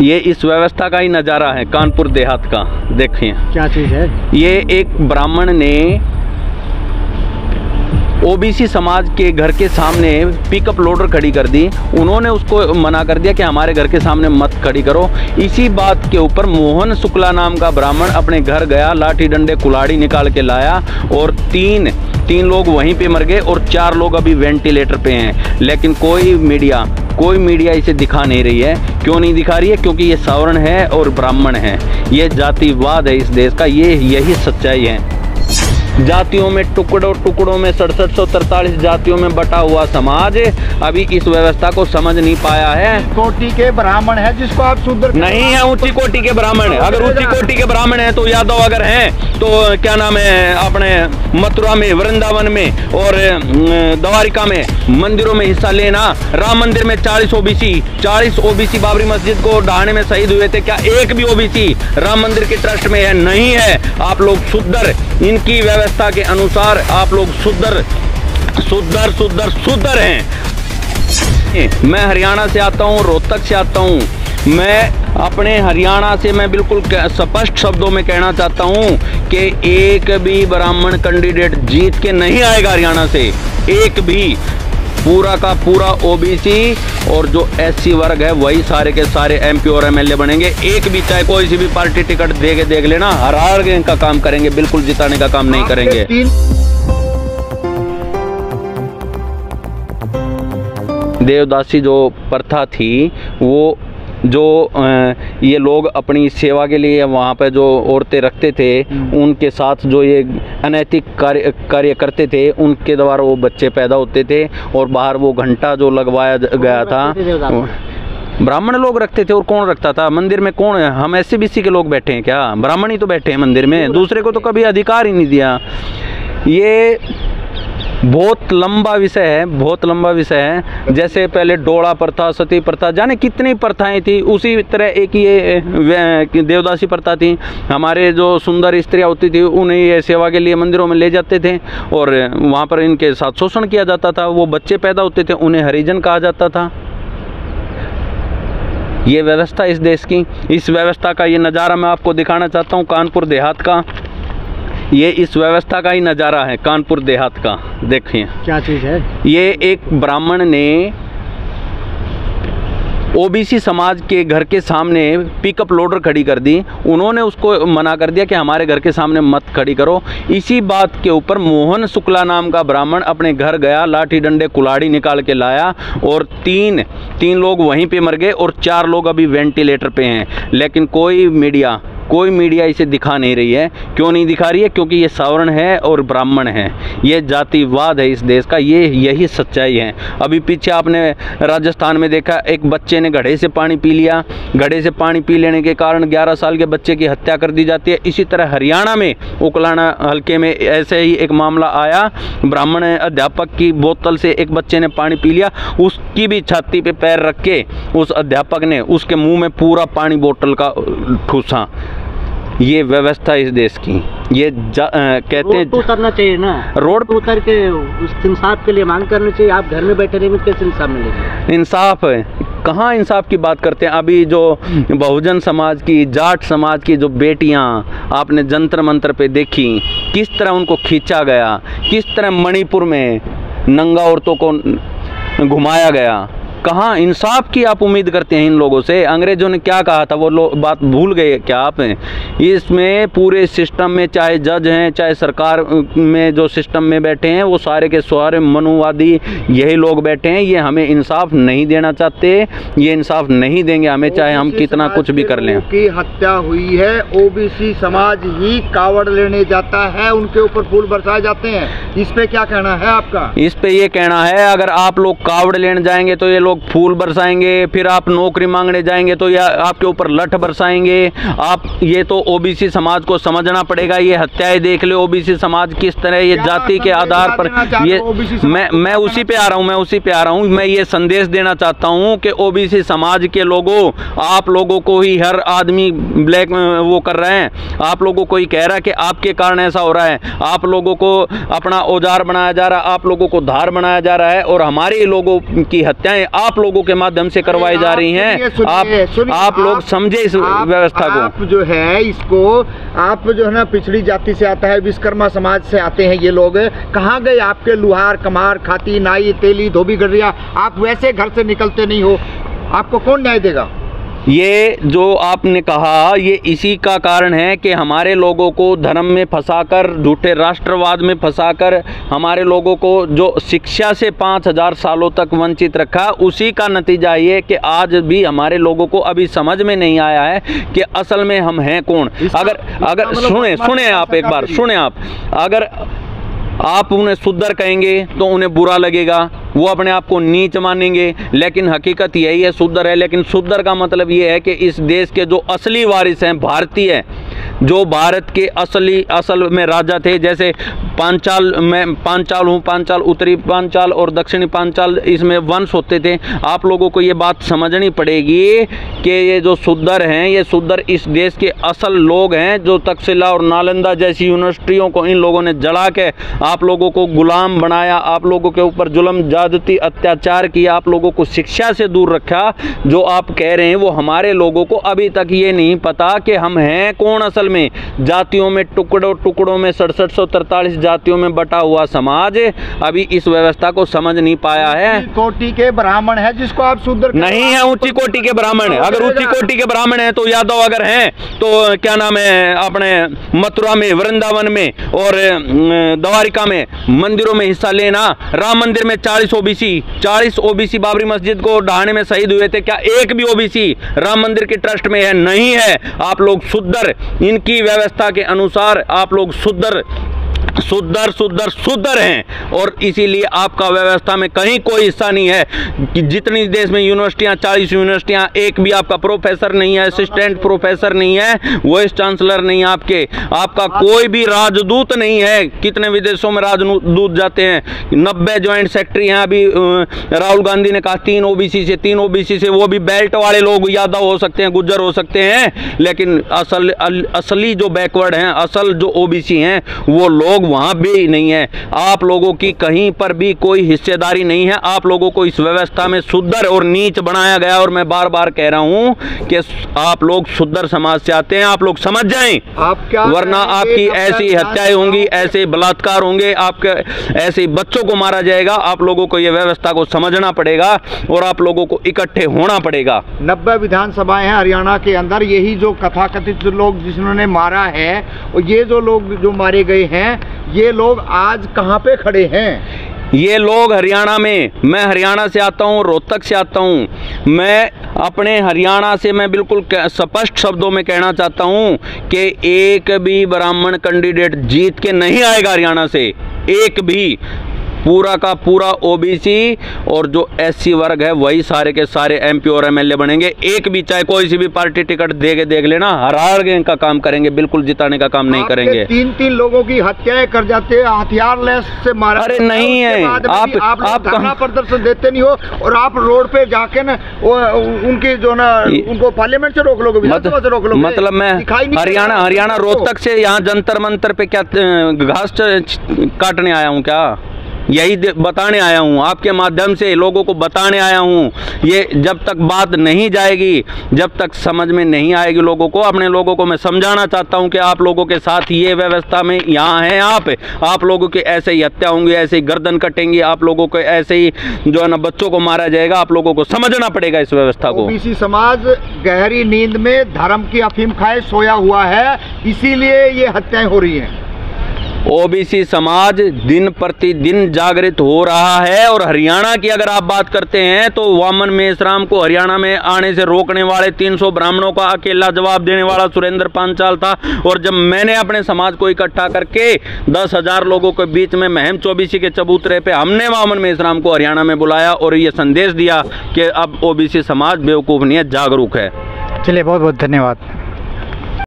ये इस व्यवस्था का ही नज़ारा है कानपुर देहात का। देखिए क्या चीज़ है ये। एक ब्राह्मण ने ओबीसी समाज के घर के सामने पिकअप लोडर खड़ी कर दी। उन्होंने उसको मना कर दिया कि हमारे घर के सामने मत खड़ी करो। इसी बात के ऊपर मोहन शुक्ला नाम का ब्राह्मण अपने घर गया, लाठी डंडे कुल्हाड़ी निकाल के लाया और तीन लोग वहीं पे मर गए और 4 लोग अभी वेंटिलेटर पे हैं। लेकिन कोई मीडिया इसे दिखा नहीं रही है। क्यों नहीं दिखा रही है? क्योंकि ये सवर्ण है और ब्राह्मण है। ये जातिवाद है इस देश का। यही सच्चाई है। जातियों में टुकड़ों में 6743 जातियों में बटा हुआ समाज अभी इस व्यवस्था को समझ नहीं पाया है। कोटि के ब्राह्मण है जिसको आप शूद्र नहीं है। ऊंची कोटि के ब्राह्मण है। अगर ऊंची कोटि के ब्राह्मण है तो यादव अगर हैं तो क्या नाम है, अपने मथुरा में, वृंदावन में और द्वारिका में मंदिरों में हिस्सा लेना। राम मंदिर में 40 ओबीसी बाबरी मस्जिद को ढहाने में शहीद हुए थे। क्या एक भी ओबीसी राम मंदिर के ट्रस्ट में है? नहीं है। आप लोग शुद्धर, इनकी व्यवस्था के अनुसार आप लोग शुद्धर हैं। मैं हरियाणा से आता हूँ, रोहतक से आता हूँ। मैं अपने हरियाणा से मैं बिल्कुल स्पष्ट शब्दों में कहना चाहता हूँ कि एक भी ब्राह्मण कैंडिडेट जीत के नहीं आएगा हरियाणा से। एक भी। पूरा का पूरा ओबीसी और जो एससी वर्ग है वही सारे के सारे एमपी और एमएलए बनेंगे। एक भी, चाहे कोई सी भी पार्टी टिकट दे के देख लेना, हरा के का काम करेंगे, बिल्कुल जिताने का काम नहीं करेंगे। देवदासी जो प्रथा थी वो जो ये लोग अपनी सेवा के लिए वहाँ पे जो औरतें रखते थे उनके साथ जो ये अनैतिक कार्य करते थे, उनके द्वारा वो बच्चे पैदा होते थे और बाहर वो घंटा जो लगवाया गया था ब्राह्मण लोग रखते थे। और कौन रखता था मंदिर में? कौन है? हम SC-BC के लोग बैठे हैं क्या? ब्राह्मण ही तो बैठे हैं मंदिर में, दूसरे को तो कभी अधिकार ही नहीं दिया। ये बहुत लंबा विषय है। जैसे पहले डोड़ा प्रथा, सती प्रथा, जाने कितनी प्रथाएं थी, उसी तरह एक ये देवदासी प्रथा थी। हमारे जो सुंदर स्त्रियां होती थी उन्हें ये सेवा के लिए मंदिरों में ले जाते थे और वहाँ पर इनके साथ शोषण किया जाता था। वो बच्चे पैदा होते थे, उन्हें हरिजन कहा जाता था। ये व्यवस्था इस देश की, इस व्यवस्था का ये नज़ारा मैं आपको दिखाना चाहता हूँ कानपुर देहात का। ये इस व्यवस्था का ही नज़ारा है कानपुर देहात का। देखिए क्या चीज़ है ये। एक ब्राह्मण ने ओबीसी समाज के घर के सामने पिकअप लोडर खड़ी कर दी। उन्होंने उसको मना कर दिया कि हमारे घर के सामने मत खड़ी करो। इसी बात के ऊपर मोहन शुक्ला नाम का ब्राह्मण अपने घर गया, लाठी डंडे कुल्हाड़ी निकाल के लाया और तीन लोग वहीं पे मर गए और 4 लोग अभी वेंटिलेटर पे हैं। लेकिन कोई मीडिया इसे दिखा नहीं रही है। क्यों नहीं दिखा रही है? क्योंकि ये सवर्ण है और ब्राह्मण है। ये जातिवाद है इस देश का। यही सच्चाई है। अभी पीछे आपने राजस्थान में देखा, एक बच्चे ने घड़े से पानी पी लिया। घड़े से पानी पी लेने के कारण 11 साल के बच्चे की हत्या कर दी जाती है। इसी तरह हरियाणा में उकलाना हल्के में ऐसे ही एक मामला आया। ब्राह्मण अध्यापक की बोतल से एक बच्चे ने पानी पी लिया, उसकी भी छाती पे पैर रख के उस अध्यापक ने उसके मुंह में पूरा पानी बोतल का ठूसा। ये व्यवस्था इस देश की। ये कहते हैं उतरना चाहिए ना, रोड पर उतर के उस इंसाफ के लिए मांग करनी चाहिए। आप घर में बैठे रहेंगे कैसे इंसाफ मिलेगा? इंसाफ है कहाँ? इंसाफ की बात करते हैं। अभी जो बहुजन समाज की, जाट समाज की जो बेटियां आपने जंतर मंतर पे देखी, किस तरह उनको खींचा गया, किस तरह मणिपुर में नंगा औरतों को घुमाया गया। कहाँ इंसाफ की आप उम्मीद करते हैं इन लोगों से? अंग्रेजों ने क्या कहा था वो लोग बात भूल गए क्या आप? इसमें पूरे सिस्टम में चाहे जज हैं, चाहे सरकार में जो सिस्टम में बैठे हैं, वो सारे के सारे मनुवादी यही लोग बैठे हैं। ये हमें इंसाफ नहीं देना चाहते, ये इंसाफ नहीं देंगे हमें, चाहे हम कितना कुछ भी कर लें। की हत्या हुई है, ओबीसी समाज ही कावड़ लेने जाता है, उनके ऊपर फूल बरसाए जाते हैं। इस पे क्या कहना है आपका? इस पे ये कहना है, अगर आप लोग कावड़ लेने जाएंगे तो ये लोग फूल बरसाएंगे, फिर आप नौकरी मांगने जाएंगे तो या आपके ऊपर लठ बरसाएंगे। आप ये तो ओबीसी समाज को समझना पड़ेगा। ये हत्याएं देख ले ओबीसी समाज किस तरह ये जाति के आधार पर, ये मैं उसी पे आ रहा हूँ। मैं ये संदेश देना चाहता हूँ कि ओबीसी समाज के लोगों, आप लोगों को ही हर आदमी ब्लैक वो कर रहे हैं। आप लोगों को ही कह रहा है कि आपके कारण ऐसा हो रहा है। आप लोगों को अपना औजार बनाया जा रहा है, आप लोगों को धार बनाया जा रहा है और हमारे लोगों की हत्याएं आप लोगों के माध्यम से करवाई जा रही हैं। आप लोग समझे इस व्यवस्था को। आप जो है इसको, आप जो है ना पिछड़ी जाति से आता है, विश्वकर्मा समाज से आते हैं ये लोग। कहाँ गए आपके लुहार, कमार, खाती, नाई, तेली, धोबी, गडरिया? आप वैसे घर से निकलते नहीं हो, आपको कौन न्याय देगा? ये जो आपने कहा ये इसी का कारण है कि हमारे लोगों को धर्म में फंसाकर, झूठे राष्ट्रवाद में फंसाकर हमारे लोगों को जो शिक्षा से 5000 सालों तक वंचित रखा, उसी का नतीजा ये कि आज भी हमारे लोगों को अभी समझ में नहीं आया है कि असल में हम हैं कौन। अगर सुने आप एक बार, सुने अगर आप उन्हें शुद्धर कहेंगे तो उन्हें बुरा लगेगा, वो अपने आप को नीच मानेंगे, लेकिन हकीकत यही है शुद्धर है। लेकिन शुद्धर का मतलब ये है कि इस देश के जो असली वारिस हैं, भारतीय, जो भारत के असल में राजा थे, जैसे पांचाल में पांचाल हूँ, पांचाल, उत्तरी पांचाल और दक्षिणी पांचाल, इसमें वंश होते थे। आप लोगों को ये बात समझनी पड़ेगी कि ये जो शुद्धर हैं, ये शुद्धर इस देश के असल लोग हैं, जो तक्षशिला और नालंदा जैसी यूनिवर्सिटियों को इन लोगों ने जला के आप लोगों को गुलाम बनाया, आप लोगों के ऊपर जुल्म ज्यादती अत्याचार किया, आप लोगों को शिक्षा से दूर रखा। जो आप कह रहे हैं वो हमारे लोगों को अभी तक ये नहीं पता कि हम हैं कौन असल में। जातियों में टुकड़ों में 6743 जातियों में बटा हुआ समाज अभी इस व्यवस्था को समझ नहीं पाया है। कोटि के ब्राह्मण है जिसको आप शुद्ध नहीं है, ऊंची कोटि के ब्राह्मण है। अगर ऊंची कोटि के ब्राह्मण है तो यादव अगर हैं तो क्या नाम है, अपने मथुरा में, वृंदावन में और द्वारिका में मंदिरों में हिस्सा लेना। राम मंदिर में 40 ओबीसी बाबरी मस्जिद को ढहाने में शहीद हुए थे, क्या एक भी ओबीसी राम मंदिर के ट्रस्ट में है? नहीं है। आप लोग शुद्धर, इनकी व्यवस्था के अनुसार आप लोग शुद्धर हैं, और इसीलिए आपका व्यवस्था में कहीं कोई हिस्सा नहीं है। कि जितनी देश में यूनिवर्सिटियां, 40 यूनिवर्सिटियां, एक भी आपका प्रोफेसर नहीं है, असिस्टेंट प्रोफेसर नहीं है, वाइस चांसलर नहीं है आपका कोई भी राजदूत नहीं है। कितने विदेशों में राजदूत जाते हैं, 90 ज्वाइंट सेक्रेटरी हैं। अभी राहुल गांधी ने कहा 3 ओबीसी से, वो भी बेल्ट वाले लोग, यादव हो सकते हैं, गुज्जर हो सकते हैं, लेकिन असली जो बैकवर्ड हैं, असल जो ओबीसी हैं, वो लोग वहां भी नहीं है। आप लोगों की कहीं पर भी कोई हिस्सेदारी नहीं है। आप लोगों को इस व्यवस्था में शुद्धर और नीच बनाया गया, और मैं बार बार कह रहा हूं कि आप लोग शुद्धर समाज से आते हैं, आप लोग समझ जाएं, वरना आपकी ऐसी हत्याएं होंगी, ऐसे बलात्कार होंगे, आपके ऐसे बच्चों को मारा जाएगा। आप लोगों को यह व्यवस्था को समझना पड़ेगा और आप लोगों को इकट्ठे होना पड़ेगा। 90 विधानसभाएं हैं हरियाणा के अंदर, यही जो कथाकथित लोग जिन्होंने मारा है, और ये जो लोग जो मारे गए हैं, ये लोग आज कहाँ पे खड़े हैं? ये लोग हरियाणा में, मैं हरियाणा से आता हूँ, रोहतक से आता हूँ। मैं अपने हरियाणा से मैं बिल्कुल स्पष्ट शब्दों में कहना चाहता हूँ कि एक भी ब्राह्मण कैंडिडेट जीत के नहीं आएगा हरियाणा से, एक भी। पूरा का पूरा ओबीसी और जो एससी वर्ग है वही सारे के सारे एमपी और एमएलए बनेंगे। एक भी, चाहे कोई सी भी पार्टी टिकट देख लेना, हराने का काम करेंगे, बिल्कुल जिताने का काम नहीं करेंगे। 3 लोगों की हत्याएं कर जाते हैं, हथियार लेस से मारा। अरे नहीं है, आप धरना प्रदर्शन देते नहीं हो, और आप रोड पे जाके ना उनकी जो ना उनको पार्लियामेंट से रोक लोगे, विधानसभा से रोक लोगे। मतलब मैं हरियाणा रोहतक से यहाँ जंतर मंतर पे क्या घास काटने आया हूँ क्या? यही बताने आया हूँ, आपके माध्यम से लोगों को बताने आया हूँ। ये जब तक बात नहीं जाएगी, जब तक समझ में नहीं आएगी लोगं को, अपने लोगों को मैं समझाना चाहता हूँ कि आप लोगों के साथ ये व्यवस्था में यहाँ हैं। आप लोगों की ऐसे ही हत्या होंगी, ऐसे ही गर्दन कटेंगी, आप लोगों को ऐसे ही जो है ना बच्चों को मारा जाएगा। आप लोगों को समझना पड़ेगा इस व्यवस्था को। ओबीसी समाज गहरी नींद में धर्म की अफीम खाए सोया हुआ है, इसीलिए ये हत्याएं हो रही हैं। ओबीसी समाज दिन प्रतिदिन जागृत हो रहा है। और हरियाणा की अगर आप बात करते हैं तो वामन मेश्राम को हरियाणा में आने से रोकने वाले 300 ब्राह्मणों का अकेला जवाब देने वाला सुरेंद्र पांचाल था। और जब मैंने अपने समाज को इकट्ठा करके 10,000 लोगों के बीच में महम चौबीसी के चबूतरे पे हमने वामन मेश्राम को हरियाणा में बुलाया और ये संदेश दिया कि अब ओबीसी समाज बेवकूफ़ नहीं है, जागरूक है। चलिए, बहुत बहुत धन्यवाद।